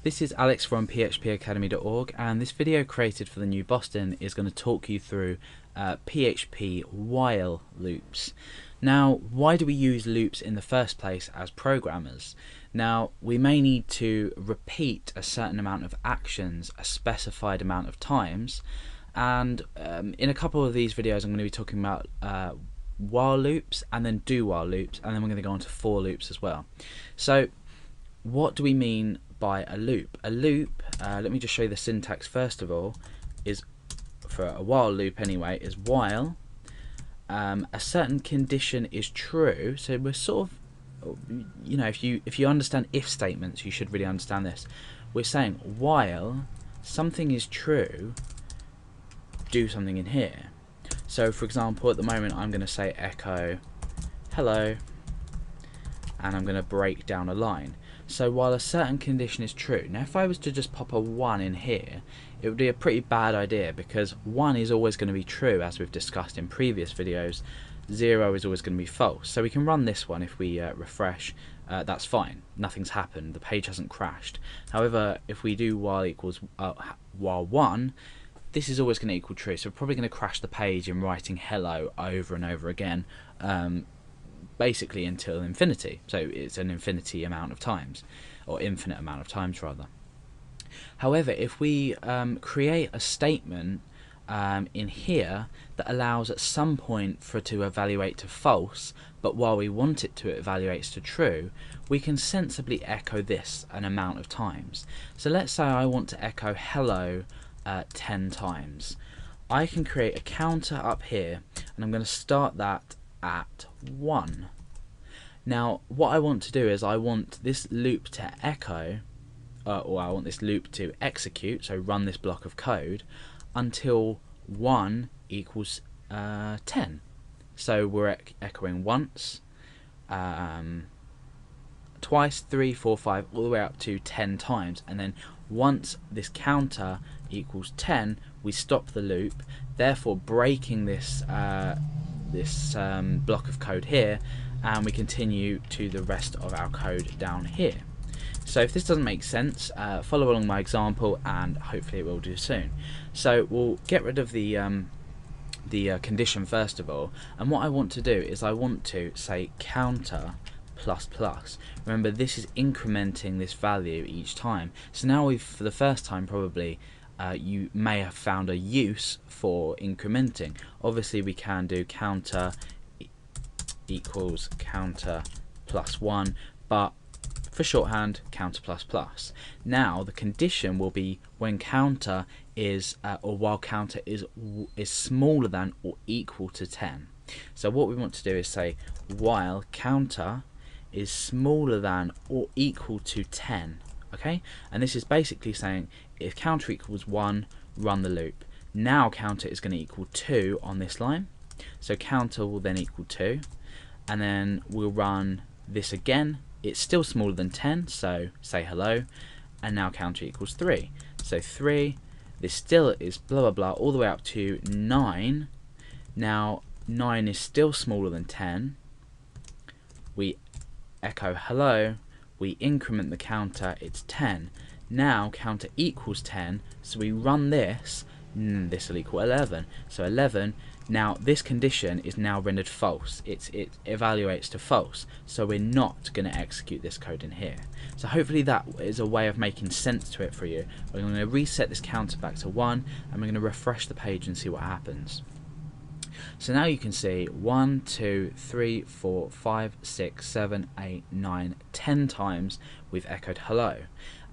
This is Alex from phpacademy.org, and this video created for the New Boston is going to talk you through PHP while loops. Now, why do we use loops in the first place as programmers? Now, we may need to repeat a certain amount of actions a specified amount of times, and in a couple of these videos I'm going to be talking about while loops and then do while loops, and then we're going to go on to for loops as well. So what do we mean by a loop? A loop, let me just show you the syntax first of all, is for a while loop anyway, is while a certain condition is true. So we're sort of, you know, if you understand if statements, you should really understand this. We're saying while something is true, do something in here. So for example, at the moment I'm going to say echo hello, and I'm going to break down a line. So while a certain condition is true, now if I was to just pop a 1 in here, it would be a pretty bad idea, because 1 is always going to be true, as we've discussed in previous videos. 0 is always going to be false. So we can run this one. If we refresh, that's fine, nothing's happened, the page hasn't crashed. However, if we do while equals while 1, this is always going to equal true, so we're probably going to crash the page in writing hello over and over again, basically until infinity. So it's an infinity amount of times, or infinite amount of times rather. However, if we create a statement in here that allows at some point for it to evaluate to false, but while we want it to evaluate to true, we can sensibly echo this an amount of times. So let's say I want to echo hello 10 times. I can create a counter up here, and I'm going to start that at 1. Now what I want to do is I want this loop to echo, or I want this loop to execute, so run this block of code until 1 equals 10. So we're echoing once, twice, 3, 4, 5, all the way up to 10 times, and then once this counter equals 10, we stop the loop, therefore breaking this block of code here, and we continue to the rest of our code down here. So if this doesn't make sense, follow along my example, and hopefully it will do soon. So we'll get rid of the condition first of all, and what I want to do is I want to say counter plus plus. Remember, this is incrementing this value each time. So now we've, for the first time probably, you may have found a use for incrementing. Obviously we can do counter equals counter plus 1, but for shorthand, counter plus plus. Now the condition will be when counter is or while counter is smaller than or equal to 10. So what we want to do is say while counter is smaller than or equal to 10. Okay, and this is basically saying if counter equals 1, run the loop. Now counter is going to equal 2 on this line, so counter will then equal 2, and then we'll run this again. It's still smaller than 10, so say hello, and now counter equals 3. So 3, this still is blah blah blah all the way up to 9. Now 9 is still smaller than 10. We echo hello, we increment the counter, it's 10. Now counter equals 10, so we run this, this will equal 11. So 11, now this condition is now rendered false. It evaluates to false, so we're not going to execute this code in here. So hopefully that is a way of making sense to it for you. We're going to reset this counter back to 1, and we're going to refresh the page and see what happens. So now you can see 1, 2, 3, 4, 5, 6, 7, 8, 9, 10 times we've echoed hello.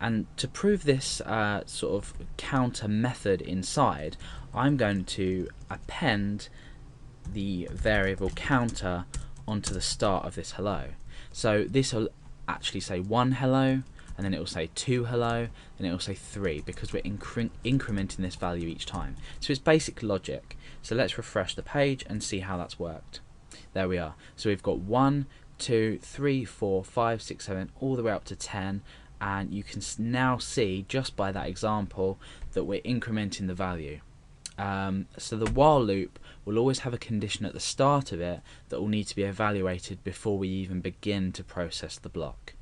And to prove this sort of counter method inside, I'm going to append the variable counter onto the start of this hello. So this will actually say 1 hello, and then it will say 2 hello, and it will say 3, because we're incrementing this value each time. So it's basic logic. So let's refresh the page and see how that's worked. There we are. So we've got 1, 2, 3, 4, 5, 6, 7, all the way up to 10, and you can now see just by that example that we're incrementing the value. So the while loop will always have a condition at the start of it that will need to be evaluated before we even begin to process the block.